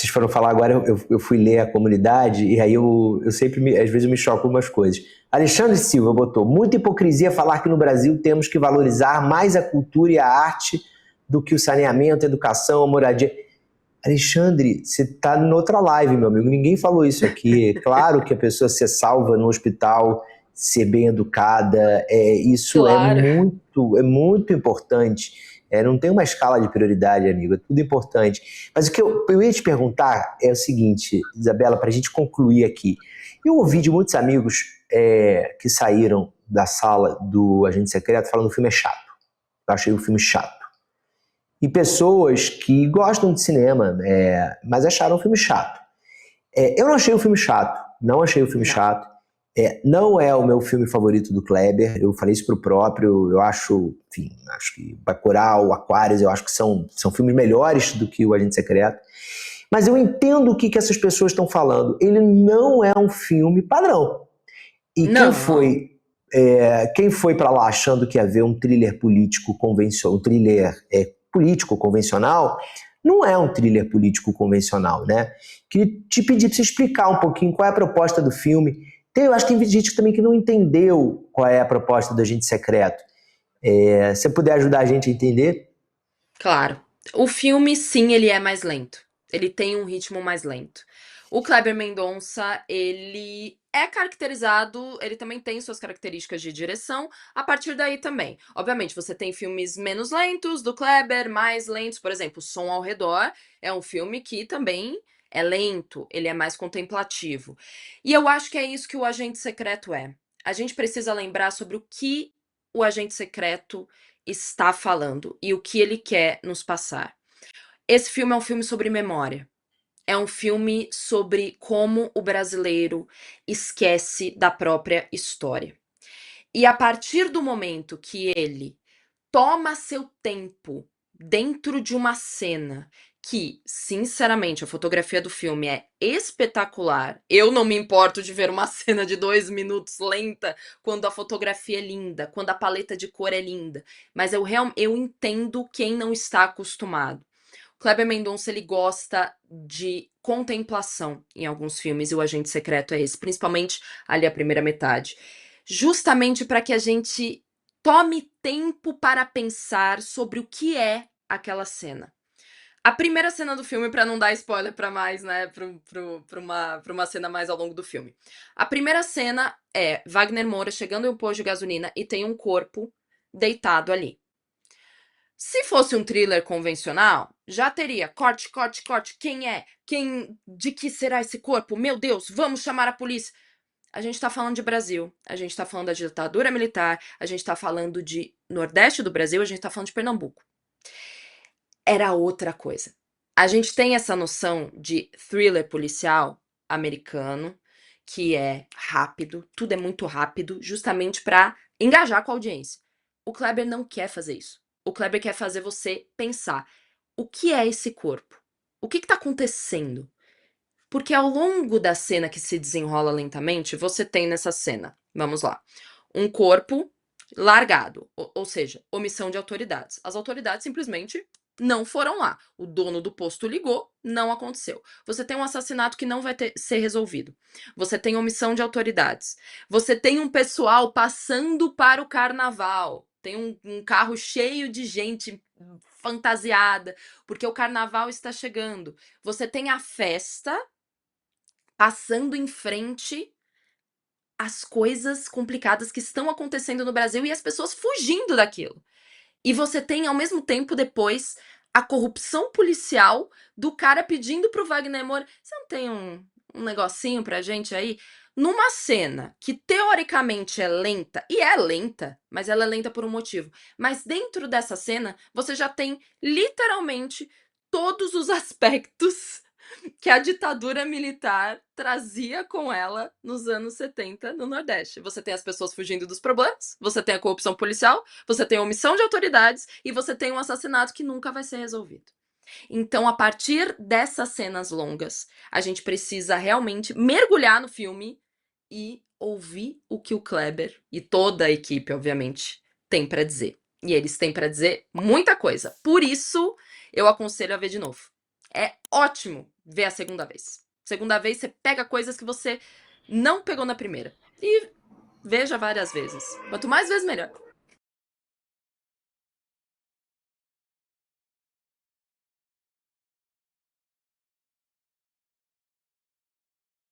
vocês foram falar agora, eu fui ler a comunidade, e aí eu sempre, às vezes, eu me choco com umas coisas. Alexandre Silva botou: muita hipocrisia falar que no Brasil temos que valorizar mais a cultura e a arte do que o saneamento, a educação, a moradia. Alexandre, você está em outra live, meu amigo. Ninguém falou isso aqui. É claro que a pessoa ser salva no hospital, ser bem educada, isso Claro. é muito importante. Não tem uma escala de prioridade, amigo. É tudo importante. Mas o que eu ia te perguntar é o seguinte, Isabela, para a gente concluir aqui. Eu ouvi de muitos amigos que saíram da sala do Agente Secreto falando que o filme é chato. Eu achei o filme chato. E pessoas que gostam de cinema, mas acharam o filme chato. Eu não achei o filme chato, não achei o filme Não. chato. Não é o meu filme favorito do Kleber, eu falei isso pro próprio, eu acho, enfim, acho que Bacurau, Aquarius, eu acho que são filmes melhores do que o Agente Secreto. Mas eu entendo o que essas pessoas estão falando. Ele não é um filme padrão. E Não. quem foi para lá achando que ia ver um thriller político convencional, um thriller político convencional, não é um thriller político convencional, né? Queria te pedir para você explicar um pouquinho qual é a proposta do filme. Eu acho que tem gente também que não entendeu qual é a proposta do Agente Secreto. Se você puder ajudar a gente a entender. Claro. O filme, sim, ele é mais lento. Ele tem um ritmo mais lento. O Kleber Mendonça, ele é caracterizado, ele também tem suas características de direção, a partir daí também. Obviamente, você tem filmes menos lentos do Kleber, mais lentos, por exemplo, Som ao Redor é um filme que também é lento, ele é mais contemplativo. E eu acho que é isso que o Agente Secreto é. A gente precisa lembrar sobre o que o Agente Secreto está falando e o que ele quer nos passar. Esse filme é um filme sobre memória. É um filme sobre como o brasileiro esquece da própria história. E a partir do momento que ele toma seu tempo dentro de uma cena que, sinceramente, a fotografia do filme é espetacular. Eu não me importo de ver uma cena de 2 minutos lenta quando a fotografia é linda, quando a paleta de cor é linda. Mas eu entendo quem não está acostumado. O Kleber Mendonça, ele gosta de contemplação em alguns filmes, e o Agente Secreto é esse, principalmente ali a primeira metade. Justamente para que a gente tome tempo para pensar sobre o que é aquela cena. A primeira cena do filme, para não dar spoiler para mais, né, pra uma cena mais ao longo do filme. A primeira cena é Wagner Moura chegando em um posto de gasolina e tem um corpo deitado ali. Se fosse um thriller convencional, já teria corte, corte, corte. Quem é? De que será esse corpo? Meu Deus, vamos chamar a polícia. A gente tá falando de Brasil, a gente tá falando da ditadura militar, a gente tá falando de Nordeste do Brasil, a gente tá falando de Pernambuco. Era outra coisa. A gente tem essa noção de thriller policial americano, que é rápido, tudo é muito rápido, justamente pra engajar com a audiência. O Kleber não quer fazer isso. O Kleber quer fazer você pensar: o que é esse corpo? O que tá acontecendo? Porque ao longo da cena que se desenrola lentamente, você tem nessa cena, vamos lá, um corpo largado, ou seja, omissão de autoridades. As autoridades simplesmente não foram lá. O dono do posto ligou, não aconteceu. Você tem um assassinato que não vai ser resolvido. Você tem omissão de autoridades. Você tem um pessoal passando para o carnaval. Tem um carro cheio de gente fantasiada, porque o carnaval está chegando. Você tem a festa passando em frente às coisas complicadas que estão acontecendo no Brasil e as pessoas fugindo daquilo. E você tem, ao mesmo tempo, depois, a corrupção policial do cara pedindo pro Wagner Moura: você não tem um negocinho pra gente aí? Numa cena que teoricamente é lenta, e é lenta, mas ela é lenta por um motivo. Mas dentro dessa cena, você já tem literalmente todos os aspectos que a ditadura militar trazia com ela nos anos 70 no Nordeste. Você tem as pessoas fugindo dos problemas, você tem a corrupção policial, você tem a omissão de autoridades e você tem um assassinato que nunca vai ser resolvido. Então, a partir dessas cenas longas, a gente precisa realmente mergulhar no filme e ouvir o que o Kleber e toda a equipe, obviamente, tem para dizer. E eles têm para dizer muita coisa. Por isso, eu aconselho a ver de novo. É ótimo ver a segunda vez. Segunda vez você pega coisas que você não pegou na primeira. E veja várias vezes. Quanto mais vezes, melhor.